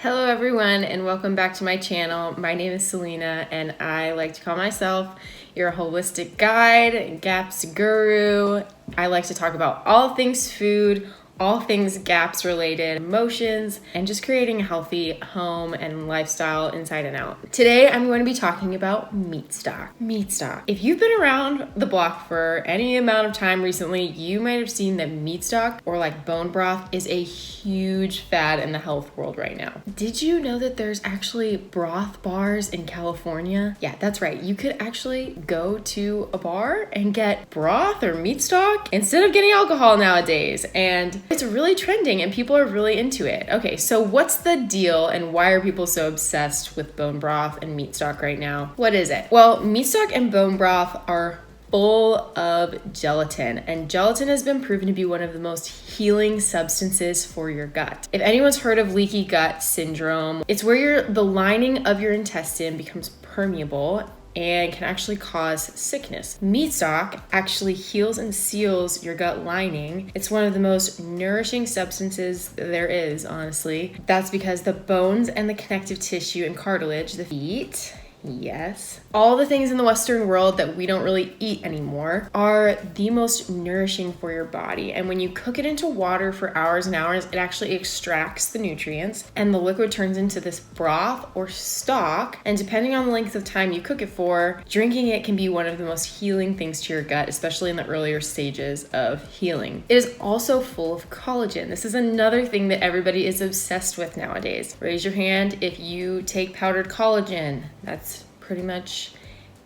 Hello everyone and welcome back to my channel. My name is Selena and I like to call myself your holistic guide, GAPS guru. I like to talk about all things food, all things GAPS related, emotions, and just creating a healthy home and lifestyle inside and out. Today I'm going to be talking about meat stock. Meat stock. If you've been around the block for any amount of time recently, you might have seen that meat stock or like bone broth is a huge fad in the health world right now. Did you know that there's actually broth bars in California? Yeah, that's right. You could actually go to a bar and get broth or meat stock instead of getting alcohol nowadays. And it's really trending and people are really into it. Okay, so what's the deal and why are people so obsessed with bone broth and meat stock right now? What is it? Well, meat stock and bone broth are full of gelatin, and gelatin has been proven to be one of the most healing substances for your gut. If anyone's heard of leaky gut syndrome, it's where the lining of your intestine becomes permeable and can actually cause sickness. Meat stock actually heals and seals your gut lining. It's one of the most nourishing substances there is, honestly. That's because the bones and the connective tissue and cartilage, the feet, yes, all the things in the Western world that we don't really eat anymore are the most nourishing for your body. And when you cook it into water for hours and hours, it actually extracts the nutrients and the liquid turns into this broth or stock. And depending on the length of time you cook it for, drinking it can be one of the most healing things to your gut, especially in the earlier stages of healing. It is also full of collagen. This is another thing that everybody is obsessed with nowadays. Raise your hand if you take powdered collagen. That's pretty much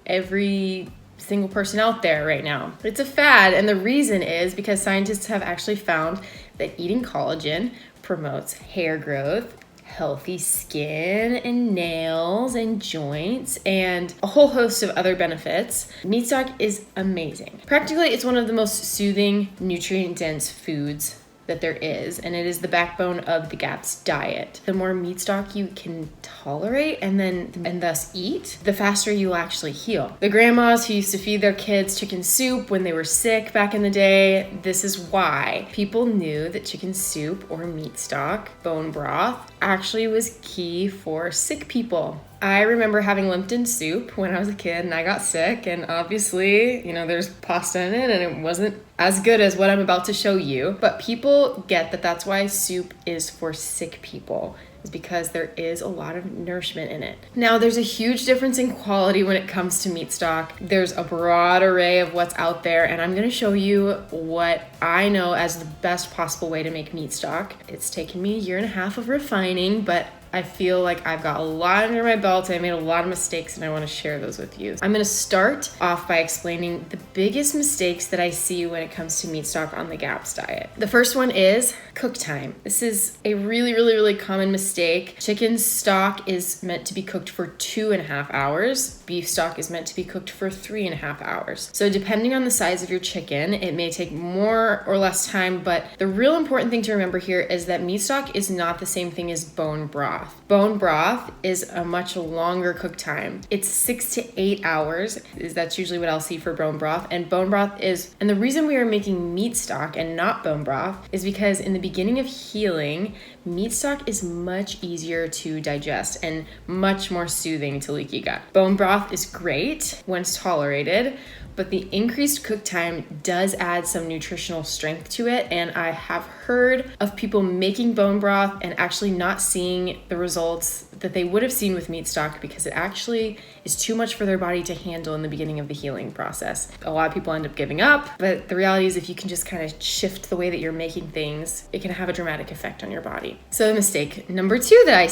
every single person out there right now. It's a fad, and the reason is because scientists have actually found that eating collagen promotes hair growth, healthy skin and nails and joints, and a whole host of other benefits. Meat stock is amazing. Practically, it's one of the most soothing, nutrient-dense foods that there is, and it is the backbone of the GAPS diet. The more meat stock you can tolerate and thus eat, the faster you'll actually heal. The grandmas who used to feed their kids chicken soup when they were sick back in the day, this is why people knew that chicken soup or meat stock, bone broth, actually was key for sick people. I remember having Lipton soup when I was a kid and I got sick, and obviously, there's pasta in it and it wasn't as good as what I'm about to show you, but people get that that's why soup is for sick people, is because there is a lot of nourishment in it. Now, there's a huge difference in quality when it comes to meat stock. There's a broad array of what's out there, and I'm gonna show you what I know as the best possible way to make meat stock. It's taken me a year and a half of refining, but I feel like I've got a lot under my belt. I made a lot of mistakes and I want to share those with you. I'm going to start off by explaining the biggest mistakes that I see when it comes to meat stock on the GAPS diet. The first one is cook time. This is a really common mistake. Chicken stock is meant to be cooked for 2.5 hours. Beef stock is meant to be cooked for 3.5 hours. So depending on the size of your chicken, it may take more or less time, but the real important thing to remember here is that meat stock is not the same thing as bone broth. Bone broth is a much longer cook time. It's 6 to 8 hours. That's usually what I'll see for bone broth. And the reason we are making meat stock and not bone broth is because in the beginning of healing, meat stock is much easier to digest and much more soothing to leaky gut. Bone broth is great when it's tolerated, but the increased cook time does add some nutritional strength to it. And I have heard of people making bone broth and actually not seeing the results that they would have seen with meat stock because it actually is too much for their body to handle in the beginning of the healing process. A lot of people end up giving up, but the reality is if you can just kind of shift the way that you're making things, it can have a dramatic effect on your body. So mistake number two that I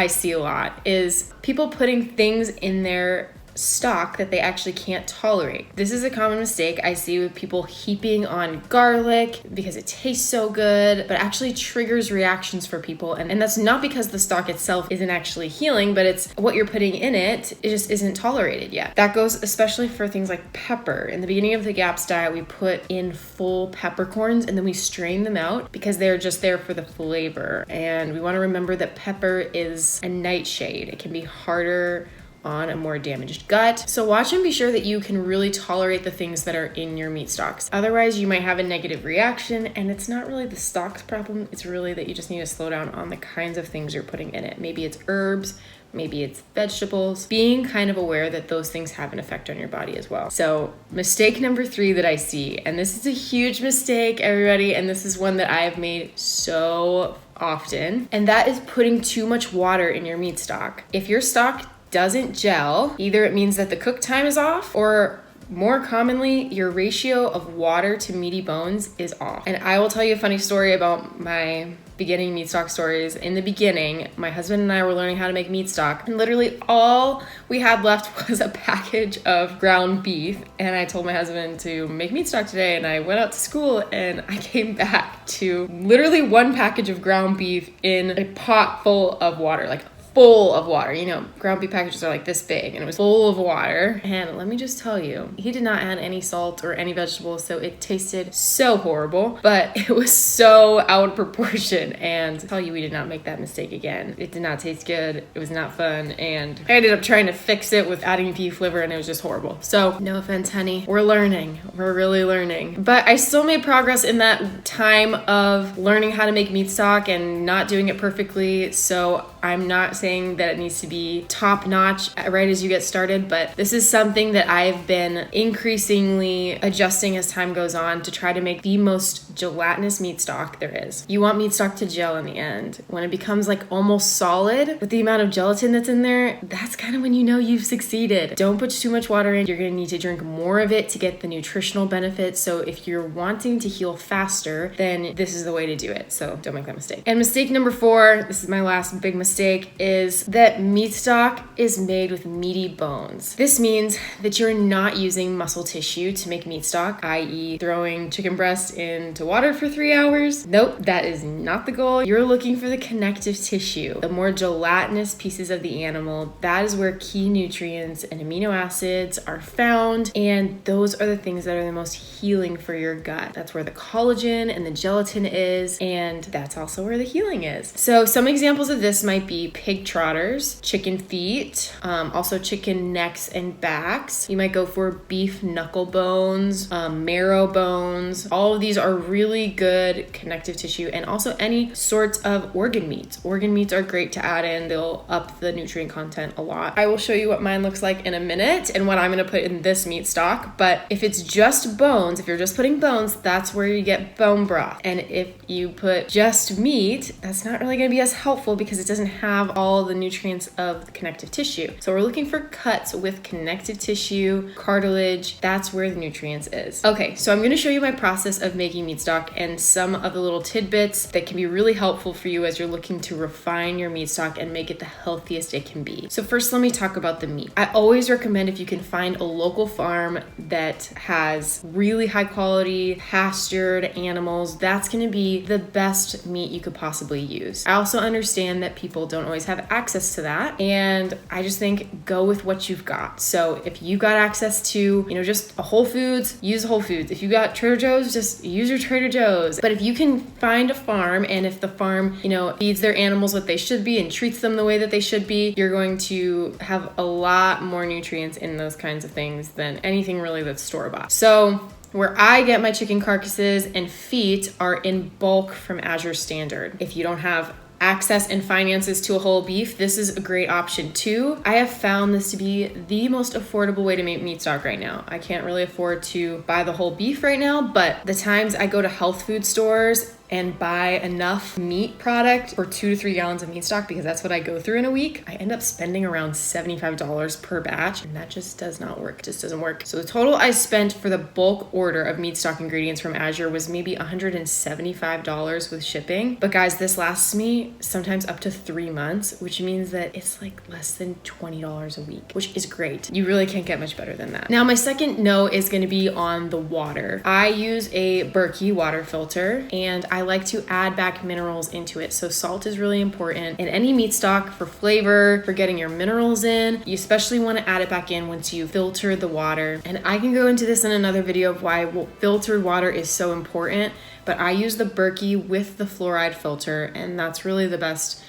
see a lot is people putting things in their stock that they actually can't tolerate. This is a common mistake I see with people heaping on garlic because it tastes so good, but actually triggers reactions for people. And that's not because the stock itself isn't actually healing, but it's what you're putting in it. It just isn't tolerated yet. That goes especially for things like pepper. In the beginning of the GAPS diet, we put in full peppercorns and then we strain them out because they're just there for the flavor. And we want to remember that pepper is a nightshade. It can be harder on a more damaged gut. So watch and be sure that you can really tolerate the things that are in your meat stocks. Otherwise, you might have a negative reaction, and it's not really the stock's problem. It's really that you just need to slow down on the kinds of things you're putting in it. Maybe it's herbs, maybe it's vegetables, being kind of aware that those things have an effect on your body as well. So mistake number 3 that I see, and this is a huge mistake, everybody, and this is one that I have made so often, and that is putting too much water in your meat stock. If your stock doesn't gel, either it means that the cook time is off, or more commonly, your ratio of water to meaty bones is off. And I will tell you a funny story about my beginning meat stock stories. In the beginning, my husband and I were learning how to make meat stock, and literally all we had left was a package of ground beef. And I told my husband to make meat stock today, and I went out to school and I came back to literally one package of ground beef in a pot full of water, like full of water. You know, ground beef packages are like this big, and it was full of water. And let me just tell you, he did not add any salt or any vegetables, so it tasted so horrible, but it was so out of proportion. And I'll tell you, we did not make that mistake again. It did not taste good. It was not fun. And I ended up trying to fix it with adding beef liver, and it was just horrible. So no offense, honey. We're learning. We're really learning. But I still made progress in that time of learning how to make meat stock and not doing it perfectly. So I'm not saying that it needs to be top notch right as you get started, but this is something that I've been increasingly adjusting as time goes on to try to make the most gelatinous meat stock there is. You want meat stock to gel in the end. When it becomes like almost solid with the amount of gelatin that's in there, that's kind of when you know you've succeeded. Don't put too much water in. You're going to need to drink more of it to get the nutritional benefits. So if you're wanting to heal faster, then this is the way to do it. So don't make that mistake. And mistake number 4, this is my last big mistake, is that meat stock is made with meaty bones. This means that you're not using muscle tissue to make meat stock, i.e. throwing chicken breast into water for 3 hours. Nope, that is not the goal. You're looking for the connective tissue, the more gelatinous pieces of the animal. That is where key nutrients and amino acids are found, and those are the things that are the most healing for your gut. That's where the collagen and the gelatin is, and that's also where the healing is. So some examples of this might be pig trotters, chicken feet, also chicken necks and backs. You might go for beef knuckle bones, marrow bones. All of these are really good connective tissue, and also any sorts of organ meats. Organ meats are great to add in. They'll up the nutrient content a lot. I will show you what mine looks like in a minute and what I'm going to put in this meat stock. But if it's just bones, if you're just putting bones, that's where you get bone broth. And if you put just meat, that's not really going to be as helpful because it doesn't have all the nutrients of the connective tissue. So we're looking for cuts with connective tissue, cartilage. That's where the nutrients is. Okay, so I'm going to show you my process of making meat stock and some of the little tidbits that can be really helpful for you as you're looking to refine your meat stock and make it the healthiest it can be. So first, let me talk about the meat. I always recommend, if you can find a local farm that has really high quality pastured animals, that's going to be the best meat you could possibly use. I also understand that people don't always have access to that, and I just think go with what you've got. So if you got access to, just a Whole Foods, use Whole Foods. If you got Trader Joe's, just use your Trader Joe's. But if you can find a farm, and if the farm, feeds their animals what they should be and treats them the way that they should be, you're going to have a lot more nutrients in those kinds of things than anything really that's store-bought. So where I get my chicken carcasses and feet are in bulk from Azure Standard. If you don't have access and finances to a whole beef, this is a great option too. I have found this to be the most affordable way to make meat stock right now. I can't really afford to buy the whole beef right now, but the times I go to health food stores and buy enough meat product for 2 to 3 gallons of meat stock, because that's what I go through in a week, I end up spending around $75 per batch, and that just does not work. It just doesn't work. So the total I spent for the bulk order of meat stock ingredients from Azure was maybe $175 with shipping. But guys, this lasts me sometimes up to 3 months, which means that it's like less than $20 a week, which is great. You really can't get much better than that. Now, my second no is going to be on the water. I use a Berkey water filter, and I like to add back minerals into it. So salt is really important in any meat stock for flavor, for getting your minerals in. You especially want to add it back in once you filter the water. And I can go into this in another video of why filtered water is so important, but I use the Berkey with the fluoride filter, and that's really the best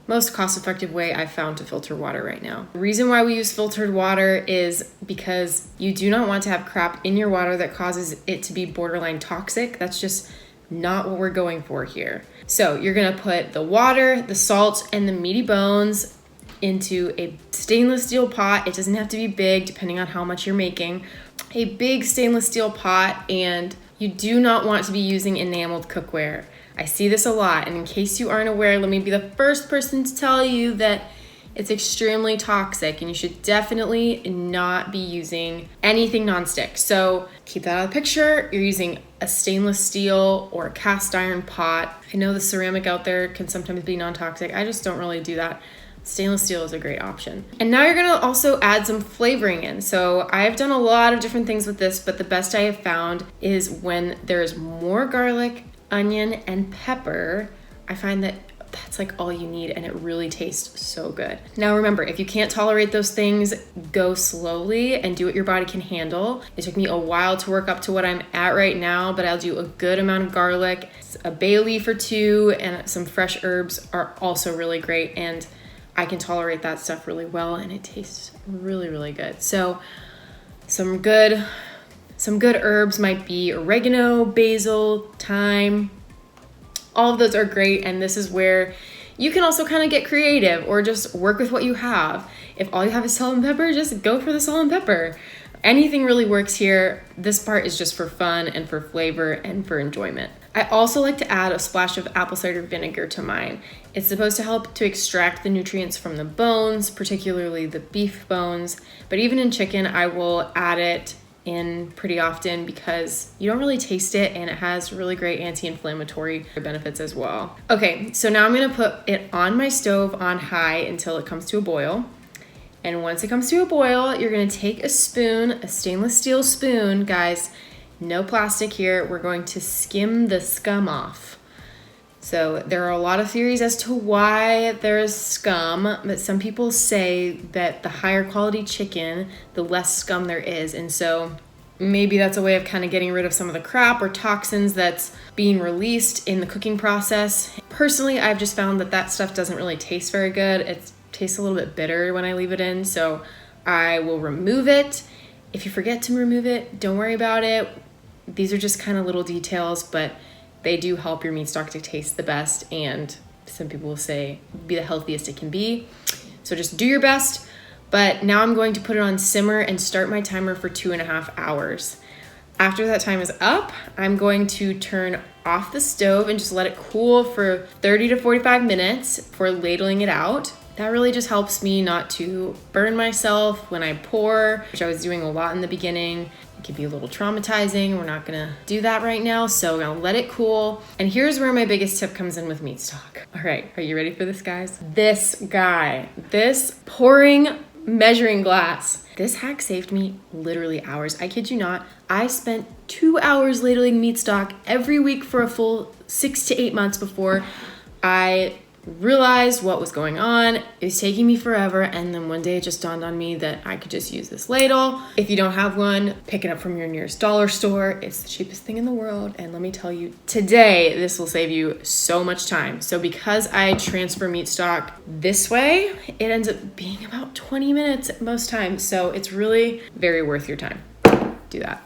most cost-effective way I've found to filter water right now. The reason why we use filtered water is because you do not want to have crap in your water that causes it to be borderline toxic. That's just not what we're going for here. So you're gonna put the water, the salt, and the meaty bones into a stainless steel pot. It doesn't have to be big, depending on how much you're making. A big stainless steel pot, and you do not want to be using enameled cookware. I see this a lot, and in case you aren't aware, let me be the first person to tell you that it's extremely toxic and you should definitely not be using anything nonstick. So keep that out of the picture. You're using a stainless steel or a cast iron pot. I know the ceramic out there can sometimes be non-toxic. I just don't really do that. Stainless steel is a great option. And now you're gonna also add some flavoring in. So I've done a lot of different things with this, but the best I have found is when there's more garlic, onion, and pepper. I find that that's like all you need, and it really tastes so good. Now remember, if you can't tolerate those things, go slowly and do what your body can handle. It took me a while to work up to what I'm at right now, but I'll do a good amount of garlic, a bay leaf or two, and some fresh herbs are also really great, and I can tolerate that stuff really well, and it tastes really, really good. So some good herbs might be oregano, basil, thyme. All of those are great, and this is where you can also kind of get creative or just work with what you have. If all you have is salt and pepper, just go for the salt and pepper. Anything really works here. This part is just for fun and for flavor and for enjoyment. I also like to add a splash of apple cider vinegar to mine. It's supposed to help to extract the nutrients from the bones, particularly the beef bones, but even in chicken, I will add it in pretty often because you don't really taste it, and it has really great anti-inflammatory benefits as well. Okay, so now I'm gonna put it on my stove on high until it comes to a boil. And once it comes to a boil, you're gonna take a spoon, a stainless steel spoon, guys, no plastic here. We're going to skim the scum off. So there are a lot of theories as to why there's scum, but some people say that the higher quality chicken, the less scum there is. And so maybe that's a way of kind of getting rid of some of the crap or toxins that's being released in the cooking process. Personally, I've just found that that stuff doesn't really taste very good. It tastes a little bit bitter when I leave it in, so I will remove it. If you forget to remove it, don't worry about it. These are just kind of little details, but they do help your meat stock to taste the best, and some people will say be the healthiest it can be. So just do your best. But now I'm going to put it on simmer and start my timer for 2.5 hours. After that time is up, I'm going to turn off the stove and just let it cool for 30 to 45 minutes before ladling it out. That really just helps me not to burn myself when I pour, which I was doing a lot in the beginning. It can be a little traumatizing. We're not gonna do that right now, so I'm gonna let it cool. And here's where my biggest tip comes in with meat stock. All right, are you ready for this, guys? This pouring measuring glass. This hack saved me literally hours. I kid you not. I spent 2 hours ladling meat stock every week for a full 6 to 8 months before I realized what was going on. It was taking me forever, and then one day it just dawned on me that I could just use this ladle. If you don't have one, pick it up from your nearest dollar store. It's the cheapest thing in the world, and let me tell you, today this will save you so much time. So because I transfer meat stock this way, it ends up being about 20 minutes most times, so it's really very worth your time. Do that.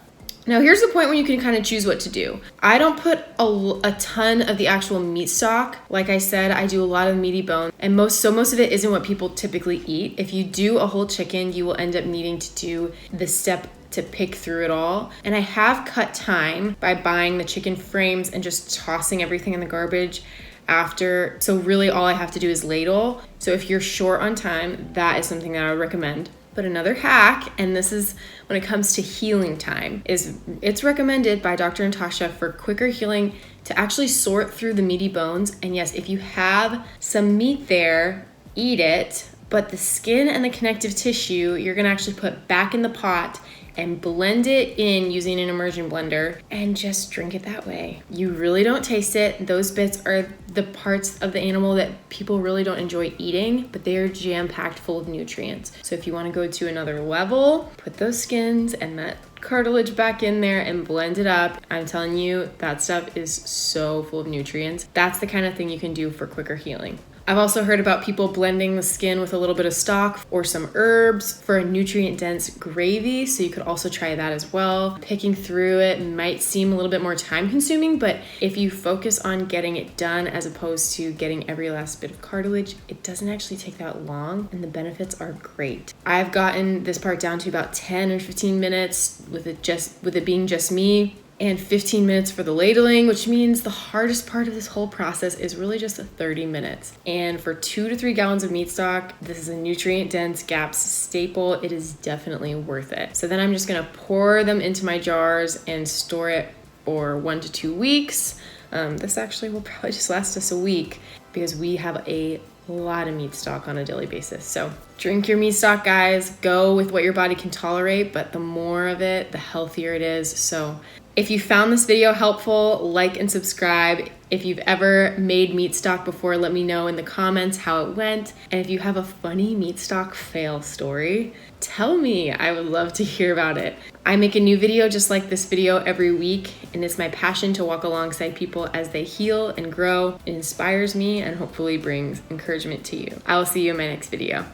Now here's the point when you can kind of choose what to do. I don't put a ton of the actual meat stock. Like I said, I do a lot of meaty bone, and most of it isn't what people typically eat. If you do a whole chicken, you will end up needing to do the step to pick through it all. And I have cut time by buying the chicken frames and just tossing everything in the garbage after. So really all I have to do is ladle. So if you're short on time, that is something that I would recommend. But another hack, and this is when it comes to healing time, is it's recommended by Dr. Natasha for quicker healing to actually sort through the meaty bones. And yes, if you have some meat there, eat it, but the skin and the connective tissue, you're gonna actually put back in the pot and blend it in using an immersion blender and just drink it that way. You really don't taste it. Those bits are the parts of the animal that people really don't enjoy eating, but they are jam-packed full of nutrients. So if you want to go to another level, put those skins and that cartilage back in there and blend it up. I'm telling you, that stuff is so full of nutrients. That's the kind of thing you can do for quicker healing. I've also heard about people blending the skin with a little bit of stock or some herbs for a nutrient-dense gravy, so you could also try that as well. Picking through it might seem a little bit more time-consuming, but if you focus on getting it done as opposed to getting every last bit of cartilage, it doesn't actually take that long, and the benefits are great. I've gotten this part down to about 10 or 15 minutes with it being just me, and 15 minutes for the ladling, which means the hardest part of this whole process is really just 30 minutes. And for 2 to 3 gallons of meat stock, this is a nutrient-dense GAPS staple. It is definitely worth it. So then I'm just gonna pour them into my jars and store it for 1 to 2 weeks. This actually will probably just last us a week because we have a lot of meat stock on a daily basis. So drink your meat stock, guys. Go with what your body can tolerate, but the more of it, the healthier it is. So if you found this video helpful, like and subscribe. If you've ever made meat stock before, let me know in the comments how it went. And if you have a funny meat stock fail story, tell me. I would love to hear about it. I make a new video just like this video every week, and it's my passion to walk alongside people as they heal and grow. It inspires me and hopefully brings encouragement to you. I will see you in my next video.